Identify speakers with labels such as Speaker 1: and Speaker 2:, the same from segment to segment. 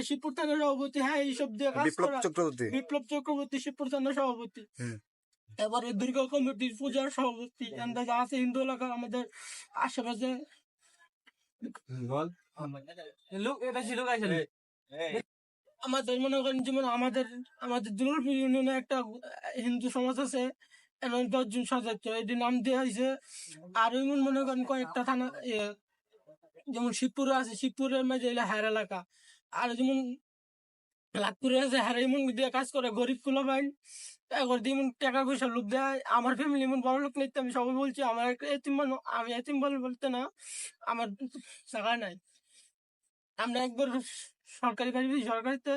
Speaker 1: শিবপুর থানার সভাপতি, হ্যাঁ এইসব দিয়ে কাজ করা। বিপ্লব চক্রবর্তী শিবপুর থানার সভাপতি। এবারে দুর্গা কমিটির পূজার সভাপতি। যা আছে হিন্দু এলাকা আমাদের আশেপাশে আমাদের মনে করেন যেমন আমাদের দুর্গাপুর ইউনিয়নে একটা হিন্দু সমাজ আছে, 10 জন সদস্য এটি নাম দেওয়া হয়েছে। আর এমন মনে করেন কয়েকটা থানা, যেমন শিবপুরে আছে, শিবপুরের মাঝে হার এলাকা। আর যেমন লাখপুরে আছে, হার এমন দিয়ে কাজ করে গরিব কুলো বাইন এমন টাকা পয়সা লোক দেয়। আমার ফ্যামিলি এমন বড় লোক নিতে আমি সবাই বলছি, আমার এতিম আমি এতিম বলতে না, আমার জায়গা নাই। আমরা একবার সরকারি সরকারিতে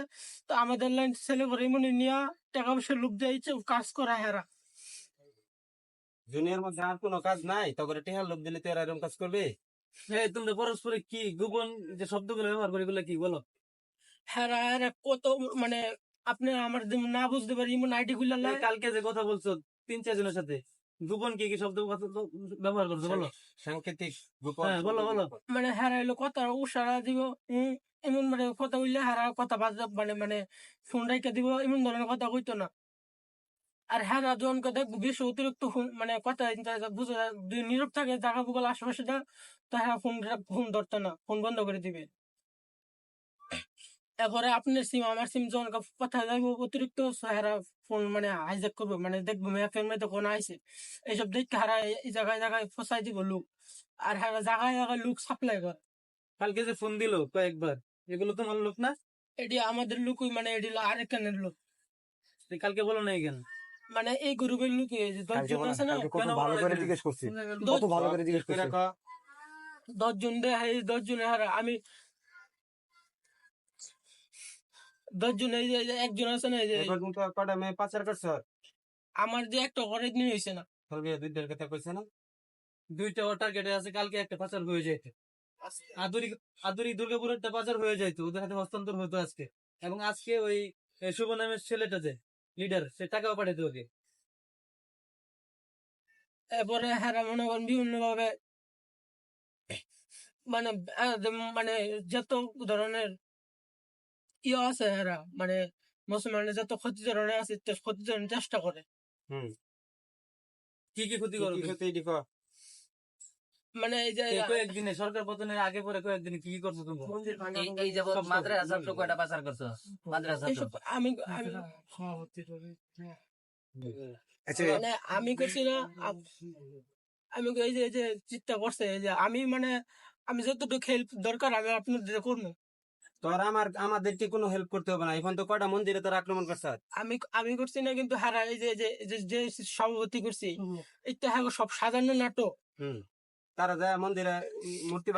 Speaker 1: তো আমাদের লাইন ছেলে করে এমন নিয়ে টাকা পয়সা লোক দিয়েছে, কাজ করা হেরা।
Speaker 2: দুনিয়ার মধ্যে আর কোনো কাজ নাই, তখন টেহার লোক দিলে তো এরা এরকম কাজ করবে। হ্যাঁ, তোমরা পরস্পরে কি গোপন যে শব্দগুলো ব্যবহার করে এগুলো কি বলো?
Speaker 1: হেরা হেরা কত মানে আপনি আমার না বুঝতে পারি এমন আইডি খুলে
Speaker 2: কালকে যে কথা বলছো 3-4 জনের সাথে, গোপন কি কি শব্দ ব্যবহার করছো বলো? সাংকেতিক গোপন, হ্যাঁ বলো বলো।
Speaker 1: মানে হেরা এলো কথা উসারা দিব, এমন মানে কথা বললে হেরা কথা মানে মানে ফোন রাইকা দিব, এমন ধরনের কথা কইতো না। আর হ্যাঁ যখন কথা বেশি অতিরিক্ত মানে কথা বুঝে নীরব থাকে জায়গা বুগল আশেপাশে, তো হ্যাঁ ফোন ধরতো না, ফোন বন্ধ করে দিবে। এরপরে আপনার সিম আমার সিম যখন কথা যাবো অতিরিক্ত হেরা ফোন মানে হাইজ্যাক করবো, মানে দেখবো ম্যাপের মধ্যে কোন আইসে, এইসব দেখে হারা এই জায়গায় জায়গায় ফসাই দিব লোক। আর হারা জায়গায় জায়গায় লোক সাপ্লাই করে।
Speaker 2: কালকে যে ফোন দিল কয়েকবার, এগুলো তোমার লোক না?
Speaker 1: এটি আমাদের লোকই, মানে এটি আরেকখানের লোক।
Speaker 2: কালকে বলো না কেন?
Speaker 1: মানে এই গ্রুপের লোক 10 জন আছে না,
Speaker 2: ভালো করে জিজ্ঞেস করছি, কত ভালো করে জিজ্ঞেস করছি।
Speaker 1: 10 জন দেয়, 10 জনে হারা আমি 10 জন, এই যে একজন আছে না, এই যে
Speaker 2: কটা মেয়ে পাচার করছে
Speaker 1: আমার যে একটা ঘরে দিন হয়েছে না,
Speaker 2: দুইটার কথা কইছে না, দুইটা টার্গেটে আছে, কালকে একটা পাচার হয়ে যাইতো। আদুরি দুর্গাপুর একটা পাচার হয়ে যাইতো, ওদের হাতে হস্তান্তর হতো আজকে। এবং আজকে ওই শুভ নামের ছেলেটা যে লিডার, সে টাকাও পাঠাইতো ওকে।
Speaker 1: এরপরে হারা মনে করেন বিভিন্ন ভাবে মানে মানে যত ধরনের ইয়ে আছে এরা, মানে মুসলমানের যত ক্ষতি ধরনের আছে ক্ষতি ধরনের চেষ্টা করে।
Speaker 2: কি কি ক্ষতি করে? মানে এই যে কয়েকদিনে সরকার পতনের আগে পরে কয়েকদিনে কি কি করছো তুমি?
Speaker 3: এই যাবত মাদ্রাসা ছাত্র কয়টা পাচার করছো? মাদ্রাসা ছাত্র
Speaker 1: আমি মানে আমি করছি না, আমি এই যে চিন্তা করছে যে আমি মানে আমি যতটুকু হেল্প দরকার আমি আপনাদের করবো।
Speaker 2: তোর আমাদেরকে কোনো হেল্প করতে হবে না, এখন তো কয়টা মন্দিরে তোর আক্রমণ করছে।
Speaker 1: আমি করছি না, কিন্তু হারা এই যে সভাপতি করছি, এটা হ্যাঁ সব সাজানো নাটক।
Speaker 2: তারা যায় মন্দিরে মূর্তি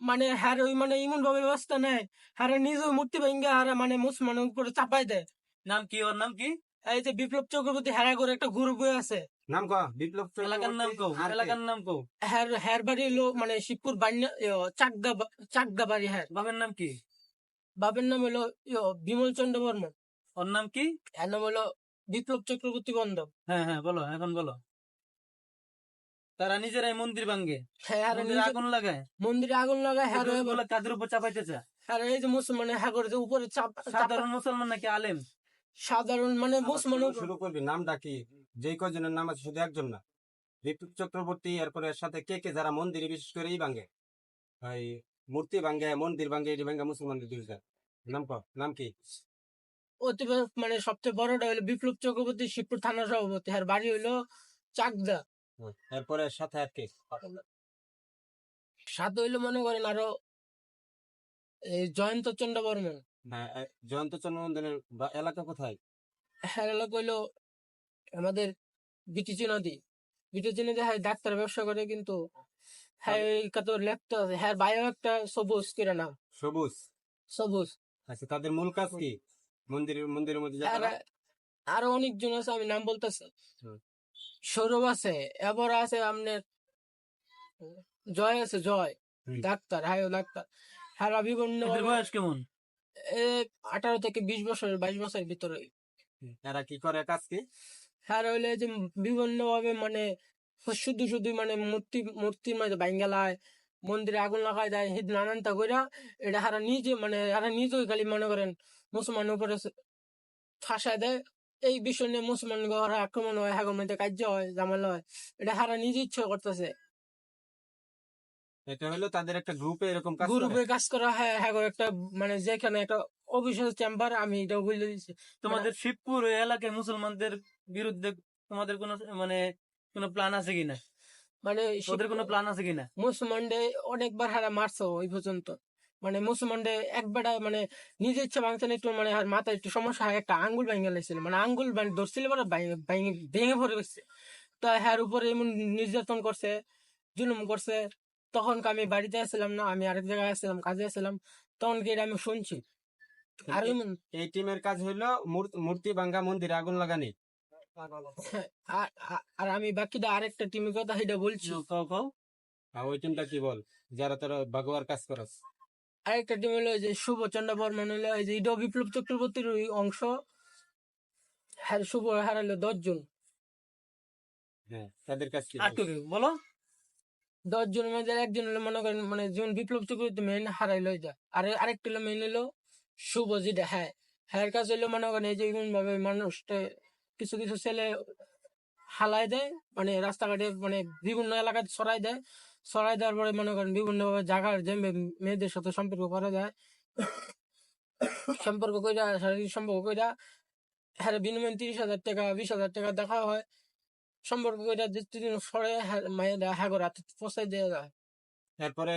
Speaker 1: মানে হ্যাঁ ওই মানে এমন ভাবে ব্যবস্থা নেয়, হ্যাঁ নিজে মূর্তি ভেঙ্গে হারা মানে মুসলমানের উপরে চাপাই দেয়।
Speaker 2: নাম কি ওর নাম কি?
Speaker 1: এই যে বিপ্লব চক্রবর্তী হ্যাঁ করে একটা গ্রুপ বই আছে,
Speaker 2: নাম ক বিপ্লব, এলাকার নাম কো, এলাকার নাম কো।
Speaker 1: হ্যার বাড়ি হলো মানে শিবপুর বান্যা চাকদা বাড়ি। হ্যাঁ
Speaker 2: বাবার নাম কি?
Speaker 1: বাবার নাম হলো বিমল চন্দ্র বর্মন।
Speaker 2: ওর নাম কি?
Speaker 1: এর নাম হলো বিপ্লব চক্রবর্তী বন্ধ।
Speaker 2: হ্যাঁ হ্যাঁ বলো, এখন বলো। তারা নিজেরাই মন্দির ভাঙ্গে, আগুন লাগায়,
Speaker 1: মন্দিরে আগুন লাগায়, হ্যাঁ
Speaker 2: কাদের উপর চাপাইতে চায়।
Speaker 1: হ্যাঁ এই যে মুসলমান হ্যাঁ করে উপরে
Speaker 2: সাধারণ মুসলমান নাকি আলেম?
Speaker 1: সাধারণ মানে মুসলমান।
Speaker 2: শুরু করবি, নামটা কি? যে কয়জনের নাম আছে শুধু একজন না, বিপ্লব চক্রবর্তী। এরপরে সাথে কে কে যারা মন্দিরে বিশেষ করে এই ভাঙ্গে, ভাই মূর্তি ভাঙ্গে, মন্দির ভাঙ্গে, এটি ভাঙ্গে মুসলমানদের দুইটা নাম ক, নাম কি?
Speaker 1: অতি মানে সবচেয়ে বড়টা হলো বিপ্লব চক্রবর্তী শিবপুর থানার সভাপতি, আর বাড়ি হইলো চাকদা।
Speaker 2: এরপরে সাথে আর কে?
Speaker 1: সাথে হইলো মনে করেন আরো এই জয়ন্ত চন্দ্র বর্মন।
Speaker 2: হ্যাঁ, জয়ন্ত চন্দ্র বর্মনের এলাকা কোথায়?
Speaker 1: হ্যাঁ এলাকা হইলো আমাদের বিটিচি নদী। বিটিচি নদী হ্যাঁ ডাক্তার ব্যবসা করে, কিন্তু হ্যাঁ কত লেখতে আছে, হ্যাঁ বায়ো একটা সবুজ কিরা নাম, সবুজ।
Speaker 2: আচ্ছা, তাদের মূল কাজ কি? মন্দিরের মধ্যে
Speaker 1: আরো অনেকজন আছে, আমি নাম বলতেছি। সৌরভ আছে, এবার আছে আপনার জয় আছে, জয় ডাক্তার, হ্যাঁ ডাক্তার। হ্যাঁ বিভিন্ন
Speaker 2: বয়স কেমন?
Speaker 1: 18 থেকে 20 বছর, 22 বছরের ভিতরে।
Speaker 2: এরা কি করে কাজ কি?
Speaker 1: হ্যাঁ হইলে যে বিভিন্ন ভাবে মানে শুধু মানে মূর্তির মধ্যে বাইঙ্গালায়, মন্দিরে আগুন লাগাই দেয় সেদিন আনন্দা কইরা এটা হারা নিজে মানে হারা নিজেই খালি মনে করেন মুসলমানের উপরে ফাঁসায় দেয়। এই বিষয় নিয়ে মুসলমান হারা আক্রমণ হয়, হাগর মধ্যে কার্য হয়, ঝামেলা হয়, এটা হারা নিজে ইচ্ছা করতেছে।
Speaker 4: এটা হলো তাদের একটা গ্রুপে এরকম কাজ করে।
Speaker 1: গ্রুপে কাজ করা হয়, হাগর একটা মানে যেখানে একটা অফিসিয়াল চেম্বার, আমি এটা বলে দিচ্ছি।
Speaker 2: তোমাদের শিবপুর ওই এলাকায় মুসলমানদের বিরুদ্ধে তোমাদের কোনো মানে কোনো প্ল্যান আছে কিনা?
Speaker 1: মানে
Speaker 2: ওদের কোনো প্ল্যান আছে কিনা?
Speaker 1: মুসলমানডে অনেকবার হারা মারছো ওই পর্যন্ত, মানে মুসলমানডে একবার মানে নিজের ইচ্ছা ভাঙতে না, একটু মানে হার মাথায় একটু সমস্যা হয়, একটা আঙ্গুল ভেঙে লাগছিল, মানে আঙ্গুল মানে ধরছিল পরে ভেঙে পড়ে গেছে। তো হ্যার উপরে এমন নির্যাতন করছে, জুলুম করছে। তখন আমি বাড়িতে আসছিলাম না, আমি আরেক জায়গায় আসছিলাম, কাজে আসছিলাম, তখন কি এটা আমি শুনছি। আর এমন
Speaker 4: এই টিমের কাজ হলো মূর্তি ভাঙ্গা মন্দিরে আগুন লাগানি।
Speaker 1: আর আমি বাকিটা আরেকটা টিমের কথা সেটা বলছি।
Speaker 2: কও কও।
Speaker 4: আর ওই টিমটা কি বল, যারা তোরা ভাগোয়ার কাজ করস?
Speaker 1: আরেকটা টিম হলো যে শুভচন্দ্র বর্মন, হলো এই যে ইডো বিপ্লব চক্রবর্তীর ওই অংশ। হ্যাঁ, শুভ হারালো 10 জন।
Speaker 4: হ্যাঁ, তাদের কাজ কি?
Speaker 2: আর কি বলো?
Speaker 1: 10 জনের মধ্যে একজন হলো মনে করেন মানে যেমন বিপ্লব চক্রবর্তী মেন হারাইলো যা, আর আরেকটা হলো মেন হলো শুভ, যেটা হ্যাঁ হ্যাঁ কাজ হইলো মনে করেন এই যে এরকম ভাবে মানুষটা কিছু কিছু ছেলে হালাই দেয়, মানে রাস্তাঘাটে মানে বিভিন্ন এলাকায় ছড়াই দেয়। ছড়াই দেওয়ার পরে মনে করেন বিভিন্ন ভাবে জায়গার যে মেয়েদের সাথে সম্পর্ক করা যায়, সম্পর্ক কইরা শারীরিক সম্পর্ক কইরা হ্যাঁ বিনিময়ে 30,000 টাকা 20,000 টাকা দেখা হয়। সম্পর্ক কইরা যেদিন সরে মায়েরা হাগর হাতে পৌঁছাই দেওয়া যায়।
Speaker 4: এরপরে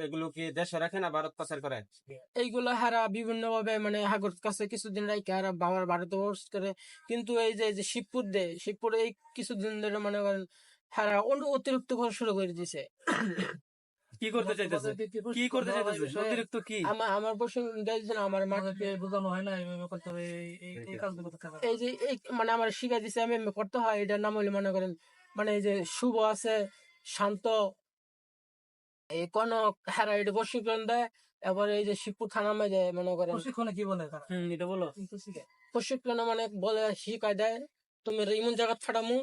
Speaker 4: এগুলো কি দেশে রাখে না ভারত পাচার করে?
Speaker 1: এইগুলো হারা বিভিন্ন ভাবে মানে হাগর কাছে কিছুদিন রাখে হারা বাবার ভারতে বস করে। কিন্তু এই যে শিবপুরে এই কিছুদিন ধরে মনে করেন হারা অতিরিক্ত করা শুরু করে দিছে।
Speaker 2: কি করতে চাইতেছে? কি করতে চাইতেছে? অতিরিক্ত কি?
Speaker 1: আমার প্রশ্ন দিয়েছিল আমার মাকে বোঝানো হয় না এইভাবে করতে হবে, এই কাজগুলো করতে হবে। এই যে মানে আমার শিখা দিছে আমি এমনি করতে হয়, এটার নাম হইলে মনে করেন মানে এই যে শুভ আছে, শান্ত, এই কনক, হারা এটা প্রশিক্ষণ দেয়। এবার এই যে শিবপুর থানা মধ্যে মনে করেন প্রশিক্ষণে কি বলে
Speaker 2: এটা বলো।
Speaker 1: প্রশিক্ষণে মানে বলে শিখাই দেয় তুমি ইমন জায়গা ফাটামু।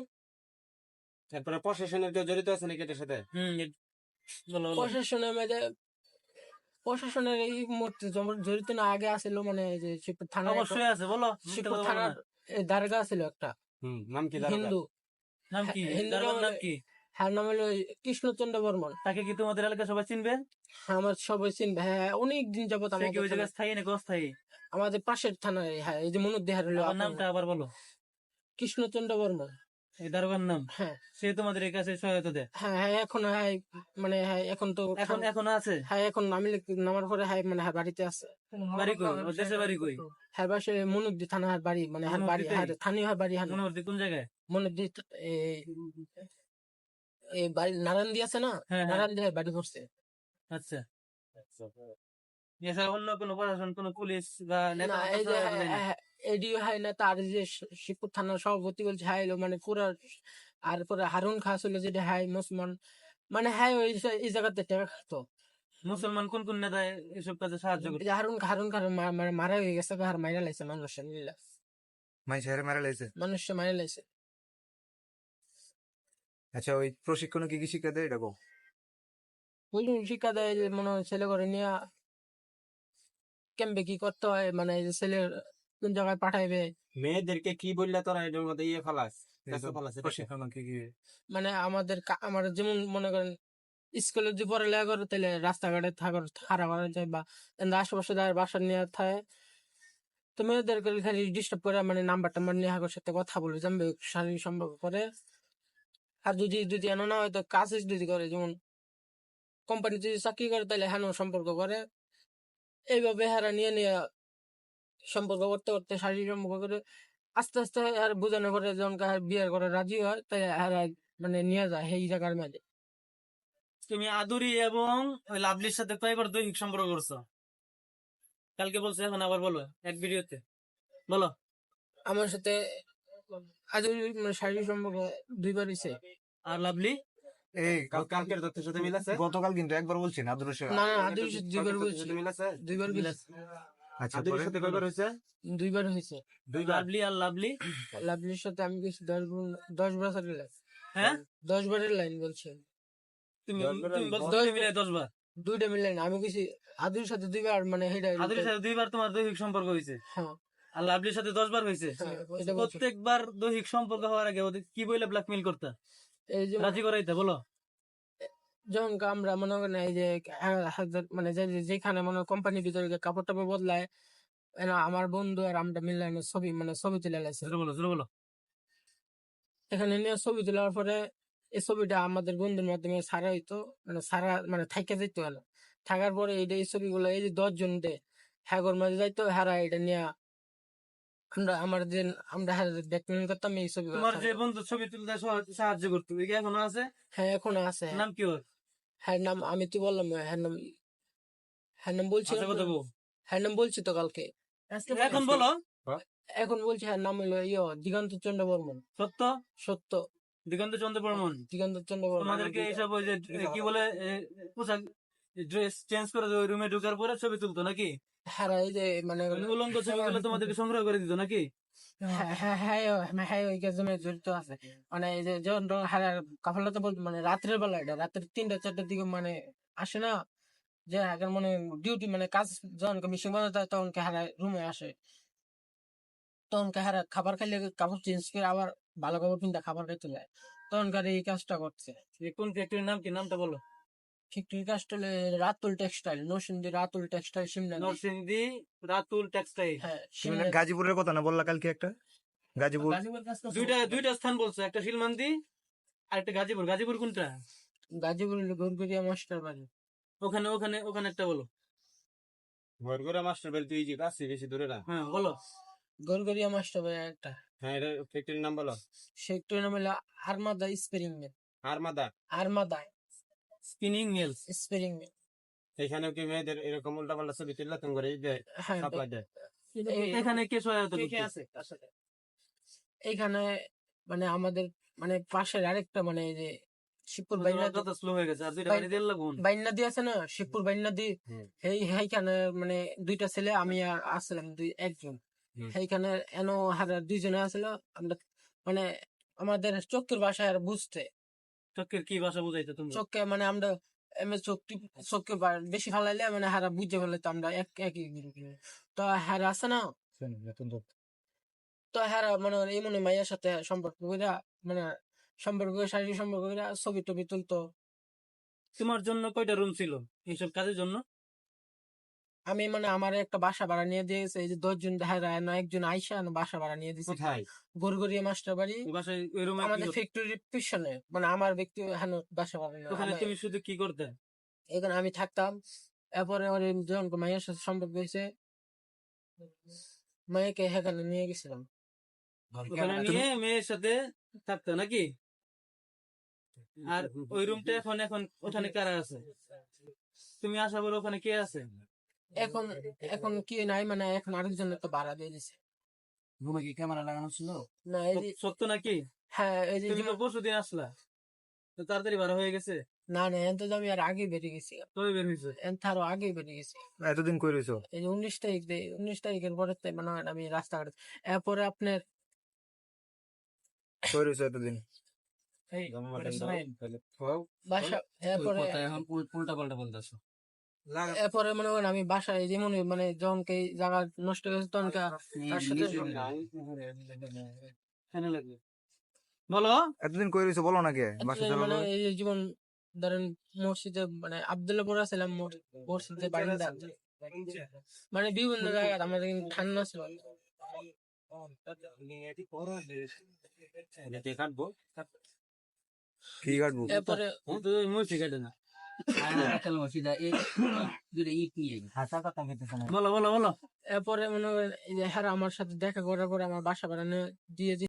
Speaker 4: এরপরে প্রশাসনের কেউ জড়িত আছে নাকি এটার সাথে?
Speaker 2: বলো বলো।
Speaker 1: প্রশাসনের এই মুহূর্তে জড়িত না, আগে আসছিল মানে এই যে শিবপুর থানা,
Speaker 2: অবশ্যই আছে, বলো।
Speaker 1: শিবপুর থানার দারগা ছিল একটা
Speaker 4: নাম কি দারোগা?
Speaker 1: হিন্দু।
Speaker 2: নাম কি?
Speaker 1: হিন্দু
Speaker 2: দারোগার
Speaker 1: নাম
Speaker 2: নাম কি?
Speaker 1: হ্যাঁ, নাম হলো কৃষ্ণচন্দ্র বর্মন।
Speaker 2: তাকে কি তোমাদের এলাকা সবাই চিনবে?
Speaker 1: আমার সবাই চিনবে, হ্যাঁ অনেক দিন যাবত
Speaker 2: সে কি ওই জায়গায় স্থায়ী নাকি অস্থায়ী?
Speaker 1: আমাদের পাশের থানায়, হ্যাঁ এই যে মনুদ্দিহার হলো
Speaker 2: আবার নামটা আবার বলো।
Speaker 1: কৃষ্ণচন্দ্র বর্মন।
Speaker 2: এই দারোগার নাম?
Speaker 1: হ্যাঁ
Speaker 2: সে তোমাদের এই কাছে সহায়তা দেয়?
Speaker 1: হ্যাঁ হ্যাঁ এখন হ্যাঁ মানে হ্যাঁ এখন তো
Speaker 2: এখন আছে?
Speaker 1: হ্যাঁ এখন আমি নামার পরে হ্যাঁ মানে হ্যাঁ বাড়িতে আছে।
Speaker 2: বাড়ি কই? ওর দেশে বাড়ি কই?
Speaker 1: হ্যাঁ বাসে মনুদ্দি থানার বাড়ি, মানে হ্যাঁ বাড়ি, হ্যাঁ স্থানীয় হ্যাঁ বাড়ি, হ্যাঁ
Speaker 2: মনোহরদী কোন জায়গায়?
Speaker 1: মনুদ্দি এই বাড়ি নারায়ণদি আছে না,
Speaker 2: হ্যাঁ, হ্যাঁ।
Speaker 1: নারায়ণদি বাড়ি করছে।
Speaker 2: আচ্ছা। এছাড়া অন্য কোনো প্রশাসন, কোনো পুলিশ বা নেতা
Speaker 1: না এই যে এডিও হয় না, তার যে শিবপুর থানার সভাপতি বলছে হ্যাঁ এলো মানে পুরা। আর পরে হারুন খাস হলো যেটা হ্যাঁ মুসলমান, মানে হ্যাঁ ওই এই জায়গাতে টাকা খাতো।
Speaker 2: মুসলমান কোন কোন নেতা এসব কাজে সাহায্য করে?
Speaker 1: এই যে হারুন হারুন খান মানে মারা হয়ে গেছে, আর মাইরা লাইছে মানুষ নিলা,
Speaker 5: মাইশারে মারা লাইছে।
Speaker 1: মানুষ মাইরা লাইছে।
Speaker 5: আচ্ছা, ওই প্রশিক্ষণে কি কি শিক্ষা দেয় এটা কও?
Speaker 1: ওই শিক্ষা দেয় যে মনে হয় ছেলে করে নিয়ে ক্যাম্পে কি করতে হয়, মানে এই যে ছেলে কোন জায়গায় পাঠাইবে,
Speaker 4: মেয়েদেরকে কি বললে তোরা এটার মধ্যে ফালাস?
Speaker 5: প্রশিক্ষণ কি কি?
Speaker 1: মানে আমার যেমন মনে করেন স্কুলে যদি পড়ালেখা করে তাহলে রাস্তাঘাটে থাকার খারাপ করা যায়, বা আশেপাশে যারা বাসা নিয়ে থাকে তো মেয়েদেরকে খালি ডিস্টার্ব করে, মানে নাম্বার টাম্বার নিয়ে হাগর সাথে কথা বলবে, জানবে শারীরিক সম্পর্ক করে। আর যদি যদি এমন না হয় তো কাজে যদি করে, যেমন কোম্পানি যদি চাকরি করে তাহলে হ্যাঁ সম্পর্ক করে। এইভাবে হারা নিয়ে নিয়ে সম্পর্ক করতে করতে শারীরিক সম্পর্ক করে আস্তে আস্তে আর বোঝানো করে যখন বিয়ে করে রাজি হয় তাই হারা মানে নিয়ে যায় সেই জায়গার মাঝে।
Speaker 2: তুমি আদুরি এবং ওই লাভলির সাথে কয়বার দৈহিক সম্পর্ক করছো? কালকে বলছো, এখন আবার বলো এক ভিডিওতে, বলো।
Speaker 1: আমার সাথে আজ শারীরিক সম্পর্ক 2বার হয়েছে।
Speaker 2: আর লাভলি?
Speaker 5: এই
Speaker 4: কালকের তথ্যের সাথে মিল আছে?
Speaker 5: গতকাল কিন্তু একবার বলছি না আদরের সাথে।
Speaker 1: না আদুর সাথে 2বার বলছি।
Speaker 4: মিল আছে?
Speaker 1: 2বার বলছি।
Speaker 5: আচ্ছা,
Speaker 4: আদুরির সাথে কয়বার হয়েছে?
Speaker 1: 2বার হয়েছে।
Speaker 2: লাভলি আর লাভলি?
Speaker 1: লাভলির সাথে আমি গেছি 10 বছরের লাইন।
Speaker 2: হ্যাঁ
Speaker 1: 10 বারের লাইন বলছি।
Speaker 2: তুমি
Speaker 4: দশ বার
Speaker 2: তুমি বলছো
Speaker 1: 10
Speaker 2: দুইটা মিলে 10 বার।
Speaker 1: দুইটা মিলে না, আমি কিছু আদুর সাথে 2 বার মানে হেডা
Speaker 2: আদুরির সাথে 2 বার তোমার দৈহিক সম্পর্ক হয়েছে,
Speaker 1: হ্যাঁ
Speaker 2: আর লাভলির সাথে 10 বার হয়েছে।
Speaker 1: হ্যাঁ, এটা বলছো।
Speaker 2: প্রত্যেকবার দৈহিক সম্পর্ক হওয়ার আগে ওদের কি বলে ব্ল্যাকমেইল করতা,
Speaker 1: এই যে
Speaker 2: রাজি করাইতা বলো?
Speaker 1: যখন আমরা মনে করেন এই যে মানে যেখানে মনে কোম্পানির ভিতরে যে কাপড় টাপড় বদলায়, আমার বন্ধু আর আমরা মিলে ছবি মানে ছবি তুলে লাইছে।
Speaker 2: জোরে বলো, জোরে বলো।
Speaker 1: এখানে নিয়ে ছবি তোলার পরে এই ছবিটা আমাদের বন্ধুর মাধ্যমে সারা হইতো, মানে সারা মানে থাইকা যেত হলো। থাকার পরে এই ছবিগুলো এই যে 10 জন দে হ্যাগর মাঝে যাইতো, হারা এটা নিয়ে আমরা যে আমরা ব্যাকমেল করতাম এই ছবি।
Speaker 2: তোমার যে বন্ধু ছবি তুলতে সাহায্য করতো, ওই কি এখনো আছে?
Speaker 1: হ্যাঁ এখন আছে।
Speaker 2: নাম কি ওর?
Speaker 1: হ্যাঁ নাম আমি তো বললাম, হ্যাঁ নাম বলছি,
Speaker 2: আচ্ছা কথা বল।
Speaker 1: হ্যাঁ নাম বলছি তো কালকে।
Speaker 2: এখন বলো।
Speaker 1: এখন বলছি হ্যাঁ নাম হলো দিগন্ত চন্দ্র বর্মন।
Speaker 2: সত্য
Speaker 1: সত্য
Speaker 2: দিগন্ত চন্দ্র বর্মন।
Speaker 1: দিগন্ত চন্দ্র বর্মন।
Speaker 2: তোমাদেরকে এইসব ওই যে কি বলে পোশাক ড্রেস চেঞ্জ করে ওই রুমে ঢোকার পরে ছবি তুলতো নাকি?
Speaker 1: হ্যাঁ এই যে মানে
Speaker 2: উলঙ্গ ছবিগুলো তোমাদেরকে সংগ্রহ করে দিত নাকি?
Speaker 1: হ্যাঁ হ্যাঁ হ্যাঁ হ্যাঁ ওই কাজে জড়িত আছে। মানে এই যে যখন হ্যাঁ কাফলাতে বলতে মানে রাত্রের বেলা, এটা রাত্রের 3টা 4টার দিকে মানে আসে না, যে আগের মানে ডিউটি মানে কাজ যখন মিশিং বাজাতে হয় তখন হারা রুমে আসে, তখন হারা খাবার খাইলে কাপড় চেঞ্জ করে আবার ভালো কাপড় কিনতে খাবার খাইতে যায়, তখন এই কাজটা করছে।
Speaker 2: কোন ফ্যাক্টরির নাম কি, নামটা বলো?
Speaker 1: ফ্যাক্টরির কাজটা হলো Ratul textile, Narsingdi Ratul textile, Shimla.
Speaker 2: Narsingdi Ratul textile.
Speaker 1: হ্যাঁ
Speaker 5: তুমি
Speaker 1: সিমলা।
Speaker 5: না গাজীপুরের কথা না বললা কালকে একটা? গাজীপুর
Speaker 2: দুইটা স্থান বলছো, একটা শিলমান্দি আর একটা গাজীপুর। গাজীপুর কোনটা?
Speaker 1: গাজীপুর গরগুরিয়া মাস্টার বাড়ি।
Speaker 2: ওখানে ওখানে ওখানে একটা বলো।
Speaker 4: ঘরঘরা মাস্টার বেল তুই যে কাছে বেশি দূরে না।
Speaker 2: হ্যাঁ বলো।
Speaker 1: গরগুরিয়া মাস্টার বাড়ি একটা।
Speaker 4: হ্যাঁ, এটা ফ্যাক্টরির নাম বলো।
Speaker 1: সেক্টরের নাম হলো Armada spinning mill.
Speaker 4: Armada.
Speaker 1: Armada
Speaker 2: spinning mills.
Speaker 1: Spinning mill.
Speaker 4: এখানেও কি মেয়েদের এরকম উল্টাপাল্টা ছবি তুললে তুমি করে দেয়,
Speaker 1: হ্যাঁ
Speaker 4: সাপ্লাই দেয়?
Speaker 2: এখানে কে সহায়তা করছে?
Speaker 1: এইখানে মানে আমাদের মানে পাশের আরেকটা মানে এই যে শিবপুর বাইনা
Speaker 2: কথা স্লো হয়ে গেছে, আর দুইটা বাড়ি দিয়ে লাগুন।
Speaker 1: বাইনা দি আছে না, শিবপুর বাইনা দি,
Speaker 4: হুম।
Speaker 1: সেইখানে মানে 2টা ছেলে আমি আর আসলাম একজন।
Speaker 4: হুম।
Speaker 1: সেইখানে এনো হারা 2 জনে আসলো। আমরা মানে আমাদের চোখের ভাষায় আর বুঝতে,
Speaker 2: চোখের কি ভাষা বুঝাইছো তুমি?
Speaker 1: চোখে মানে আমরা এমনি চোখকে বেশি ফালাইলে মানে হারা বুঝে ফেলে, তো আমরা একই গ্রুপে। তো হারা আছে না, তো হারা মানে এই মনে মাইয়ার সাথে সম্পর্ক কইরা মানে শারীরিক সম্পর্ক কইরা ছবি টবি তুলতো।
Speaker 2: তোমার জন্য কয়টা রুম ছিল এইসব কাজের জন্য?
Speaker 1: আমি মানে আমার একটা বাসা ভাড়া নিয়ে দিয়েছে, এই যে 10 জন হারা একজন আইসা বাসা ভাড়া নিয়ে দিয়েছে
Speaker 4: কোথায়?
Speaker 1: গরগরিয়া মাস্টার বাড়ি,
Speaker 2: ওই বাসায় ওই রুমে
Speaker 1: আমাদের ফ্যাক্টরির পিছনে। মানে আমার ব্যক্তি হানো বাসা ভাড়া নেওয়া।
Speaker 2: ওখানে তুমি শুধু কি করতে?
Speaker 1: এখানে আমি থাকতাম। এরপরে ওর যখন মায়ের সাথে সম্পর্ক হয়েছে, মায়েকে সেখানে নিয়ে গেছিলাম।
Speaker 2: ওখানে নিয়ে মেয়ের সাথে থাকতো নাকি? আর ওই রুমটা এখন এখন ওখানে কারা আছে? তুমি আসা বলো ওখানে কে আছে?
Speaker 1: এখন এখন কি নাই, মানে এখন আরেকজনের তো ভাড়া দিয়ে দিছে।
Speaker 3: রুমে কি ক্যামেরা লাগানো ছিল?
Speaker 1: না এই যে
Speaker 2: সত্য নাকি?
Speaker 1: হ্যাঁ এই যে
Speaker 2: তুমি তো পরশুদিন আসলা, তো তাড়াতাড়ি ভাড়া হয়ে গেছে।
Speaker 1: না না এত তো আমি আর আগে বেরিয়ে গেছি,
Speaker 2: তবে বের হয়েছে।
Speaker 1: আরো আগে বেরিয়ে গেছি।
Speaker 5: এতদিন কই রইছো?
Speaker 1: এই যে 19 তারিখের পরে মানে হয় আমি রাস্তাঘাটে। এরপরে আপনার
Speaker 5: কই রইছো এতদিন?
Speaker 1: বাসা, এরপরে
Speaker 3: এখন উল্টা পাল্টা বলতেছো।
Speaker 1: এরপরে মনে করেন আমি বাসায় যেমন মানে যখন এই জায়গা নষ্ট হয়ে গেছে তখন তার সাথে
Speaker 2: এখানে লাগবে। বলো।
Speaker 5: এতদিন কই রইছো বলো না কে? বাসা চলো
Speaker 1: মানে এই যে জীবন ধরেন মসজিদে মানে আব্দুল্লাহপুর ছিলাম, মসজিদে বারিন্দা মানে বিভিন্ন জায়গায় আমাদের কিন্তু ঠান্ডা ছিল।
Speaker 4: কাটবো।
Speaker 5: কি কাটবো?
Speaker 1: এরপরে
Speaker 2: তুই মুছি কাটে না। বলো বলো বলো।
Speaker 1: এরপরে মনে করেন এই যে হ্যাঁ আমার সাথে দেখা করার পরে আমার বাসা ভাড়া দিয়ে